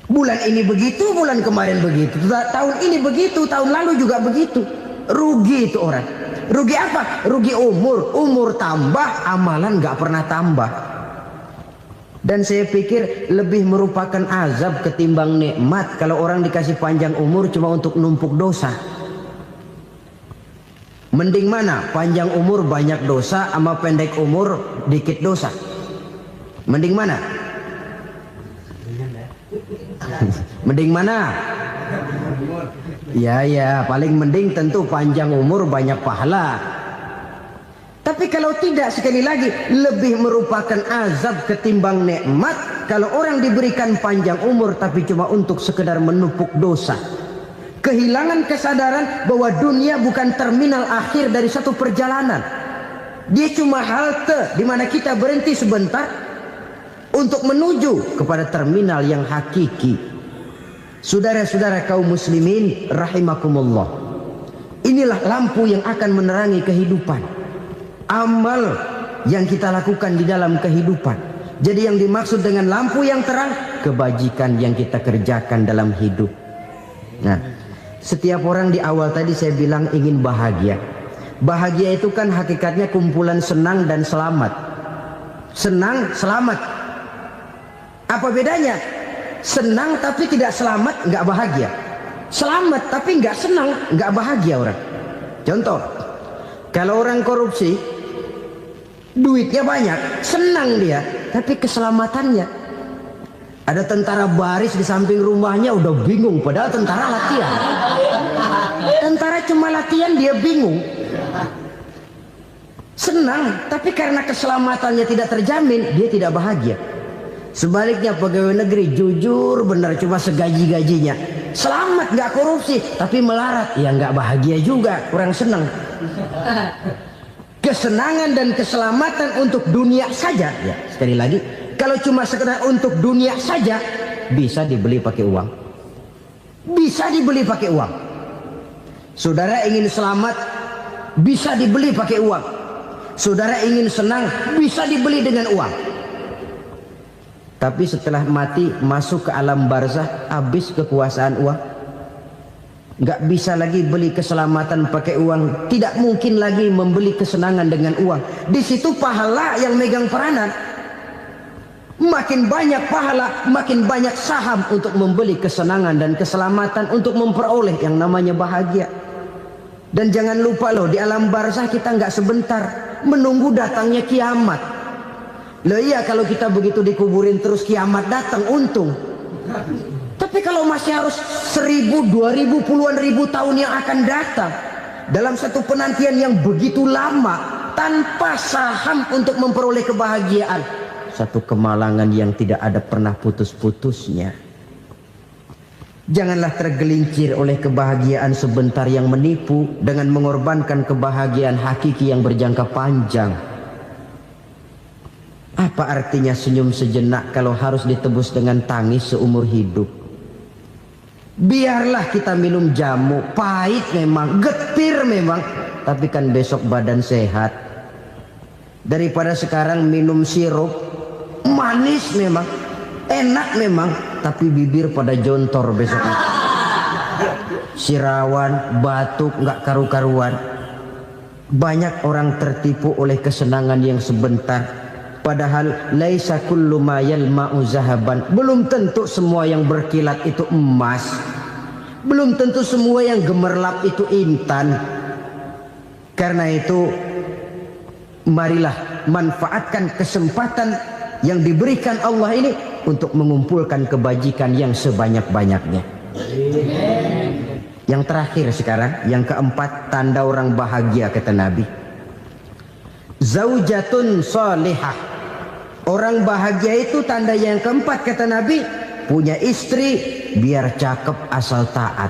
Bulan ini begitu, bulan kemarin begitu, tahun ini begitu, tahun lalu juga begitu. Rugi itu orang. Rugi apa? Rugi umur. Umur tambah, amalan gak pernah tambah. Dan saya pikir lebih merupakan azab ketimbang nikmat kalau orang dikasih panjang umur cuma untuk numpuk dosa. Mending mana? Panjang umur banyak dosa sama pendek umur dikit dosa? Mending mana? Mending mana? Ya, paling mending tentu panjang umur banyak pahala. Tapi kalau tidak, sekali lagi, lebih merupakan azab ketimbang nikmat kalau orang diberikan panjang umur tapi cuma untuk sekedar menumpuk dosa. Kehilangan kesadaran bahwa dunia bukan terminal akhir dari satu perjalanan. Dia cuma halte di mana kita berhenti sebentar untuk menuju kepada terminal yang hakiki. Saudara-saudara kaum muslimin rahimakumullah, inilah lampu yang akan menerangi kehidupan. Amal yang kita lakukan di dalam kehidupan. Jadi yang dimaksud dengan lampu yang terang, kebajikan yang kita kerjakan dalam hidup. Nah, setiap orang di awal tadi saya bilang ingin bahagia. Bahagia itu kan hakikatnya kumpulan senang dan selamat. Senang, selamat. Apa bedanya? Senang tapi tidak selamat, nggak bahagia. Selamat tapi nggak senang, nggak bahagia orang. Contoh, kalau orang korupsi, duitnya banyak, senang dia, tapi keselamatannya. Ada tentara baris di samping rumahnya udah bingung, padahal tentara latihan. Tentara cuma latihan, dia bingung. Senang, tapi karena keselamatannya tidak terjamin, dia tidak bahagia. Sebaliknya pegawai negeri jujur benar cuma segaji-gajinya, selamat nggak korupsi tapi melarat, ya nggak bahagia juga, kurang senang. Kesenangan dan keselamatan untuk dunia saja, ya sekali lagi, kalau cuma sekedar untuk dunia saja bisa dibeli pakai uang, bisa dibeli pakai uang. Saudara ingin selamat bisa dibeli pakai uang, saudara ingin senang bisa dibeli dengan uang. Tapi setelah mati masuk ke alam barzah, habis kekuasaan uang. Nggak bisa lagi beli keselamatan pakai uang, tidak mungkin lagi membeli kesenangan dengan uang. Di situ pahala yang megang peranan. Makin banyak pahala, makin banyak saham untuk membeli kesenangan dan keselamatan, untuk memperoleh yang namanya bahagia. Dan jangan lupa loh, di alam barzah kita nggak sebentar, menunggu datangnya kiamat. Loh iya, kalau kita begitu dikuburin terus kiamat datang, untung. Tapi kalau masih harus 1000, 2000, puluhan ribu tahun yang akan datang, dalam satu penantian yang begitu lama, tanpa saham untuk memperoleh kebahagiaan, satu kemalangan yang tidak ada pernah putus-putusnya. Janganlah tergelincir oleh kebahagiaan sebentar yang menipu dengan mengorbankan kebahagiaan hakiki yang berjangka panjang. Apa artinya senyum sejenak kalau harus ditebus dengan tangis seumur hidup? Biarlah kita minum jamu, pahit memang, getir memang, tapi kan besok badan sehat. Daripada sekarang minum sirup, manis memang, enak memang, tapi bibir pada jontor besoknya. Sirawan, batuk, nggak karu-karuan. Banyak orang tertipu oleh kesenangan yang sebentar, Padahal laisa kullu ma yalma'u zahaban. Belum tentu semua yang berkilat itu emas. Belum tentu semua yang gemerlap itu intan. Karena itu marilah manfaatkan kesempatan yang diberikan Allah ini untuk mengumpulkan kebajikan yang sebanyak-banyaknya. Yang terakhir sekarang, yang keempat, tanda orang bahagia kata Nabi. Zaujatun salihah. Orang bahagia itu tanda yang keempat kata Nabi, punya istri biar cakep asal taat.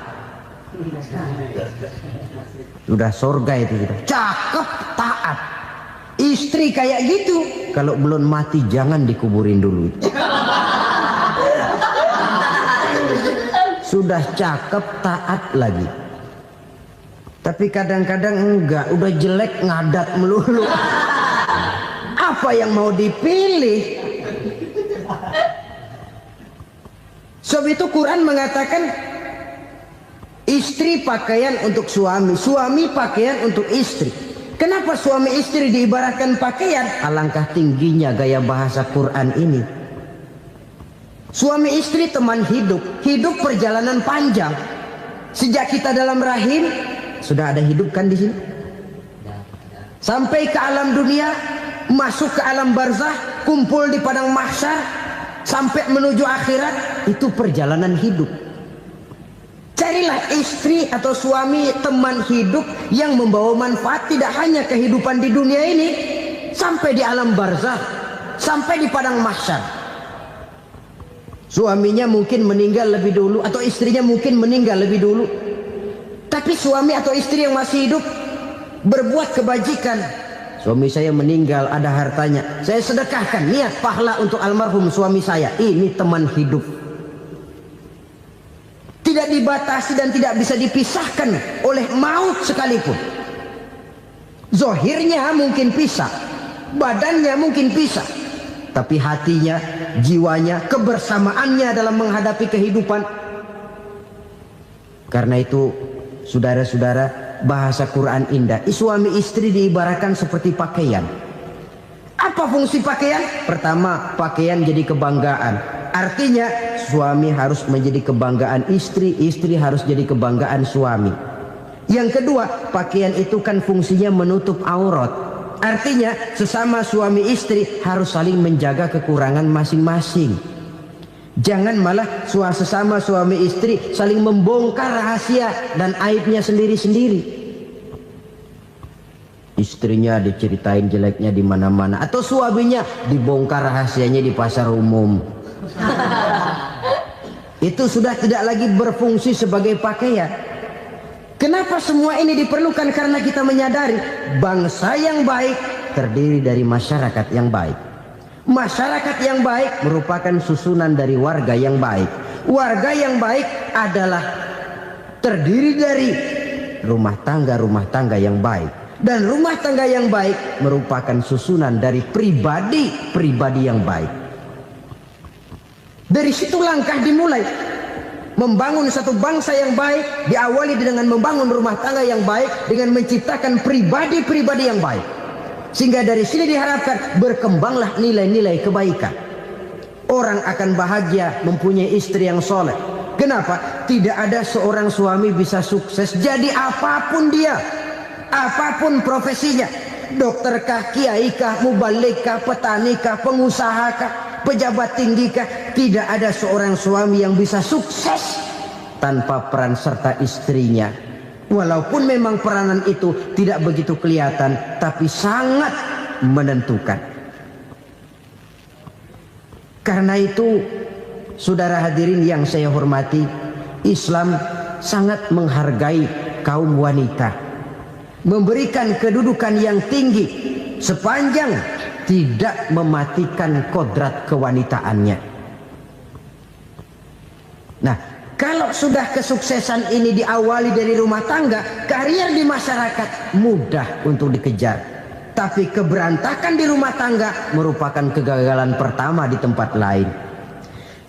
Sudah surga itu sudah. Cakep taat. Istri kayak gitu, kalau belum mati jangan dikuburin dulu. Sudah cakep taat lagi. Tapi kadang-kadang enggak, udah jelek ngadat melulu. Apa yang mau dipilih? Sebab itu Quran mengatakan istri pakaian untuk suami, suami pakaian untuk istri. Kenapa suami istri diibaratkan pakaian? Alangkah tingginya gaya bahasa Quran ini. Suami istri teman hidup, hidup perjalanan panjang. Sejak kita dalam rahim sudah ada hidup kan di sini. Sampai ke alam dunia, masuk ke alam barzah, kumpul di padang mahsyar, sampai menuju akhirat, itu perjalanan hidup. Carilah istri atau suami teman hidup yang membawa manfaat tidak hanya kehidupan di dunia ini, sampai di alam barzah, sampai di padang mahsyar. Suaminya mungkin meninggal lebih dulu atau istrinya mungkin meninggal lebih dulu. Tapi suami atau istri yang masih hidup berbuat kebajikan. Suami saya meninggal, ada hartanya, saya sedekahkan, niat pahala untuk almarhum suami saya. Ini teman hidup. Tidak dibatasi dan tidak bisa dipisahkan oleh maut sekalipun. Zohirnya mungkin pisah, badannya mungkin pisah, tapi hatinya, jiwanya, kebersamaannya dalam menghadapi kehidupan. Karena itu, saudara-saudara, bahasa Quran indah. Suami istri diibaratkan seperti pakaian. Apa fungsi pakaian? Pertama, pakaian jadi kebanggaan. Artinya suami harus menjadi kebanggaan istri, istri harus jadi kebanggaan suami. Yang kedua, pakaian itu kan fungsinya menutup aurat. Artinya sesama suami istri harus saling menjaga kekurangan masing-masing. Jangan malah sesama suami istri saling membongkar rahasia dan aibnya sendiri-sendiri. Istrinya diceritain jeleknya di mana-mana, atau suaminya dibongkar rahasianya di pasar umum. Itu sudah tidak lagi berfungsi sebagai pakaian. Kenapa semua ini diperlukan? Karena kita menyadari bangsa yang baik terdiri dari masyarakat yang baik. Masyarakat yang baik merupakan susunan dari warga yang baik. Warga yang baik adalah terdiri dari rumah tangga yang baik. Dan rumah tangga yang baik merupakan susunan dari pribadi yang baik. Dari situ langkah dimulai. Membangun satu bangsa yang baik diawali dengan membangun rumah tangga yang baik, dengan menciptakan pribadi-pribadi yang baik. Sehingga dari sini diharapkan berkembanglah nilai-nilai kebaikan. Orang akan bahagia mempunyai istri yang soleh. Kenapa? Tidak ada seorang suami bisa sukses jadi apapun dia, apapun profesinya. Dokterkah, kiaikah, mubalikah, petanikah, pengusahakah, pejabat tinggikah, tidak ada seorang suami yang bisa sukses tanpa peran serta istrinya. Walaupun memang peranan itu tidak begitu kelihatan, tapi sangat menentukan. Karena itu, saudara hadirin yang saya hormati, Islam sangat menghargai kaum wanita, memberikan kedudukan yang tinggi sepanjang tidak mematikan kodrat kewanitaannya. Nah, kalau sudah kesuksesan ini diawali dari rumah tangga, karier di masyarakat mudah untuk dikejar. Tapi keberantakan di rumah tangga merupakan kegagalan pertama di tempat lain.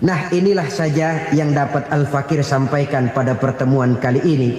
Nah, inilah saja yang dapat Al-Fakir sampaikan pada pertemuan kali ini.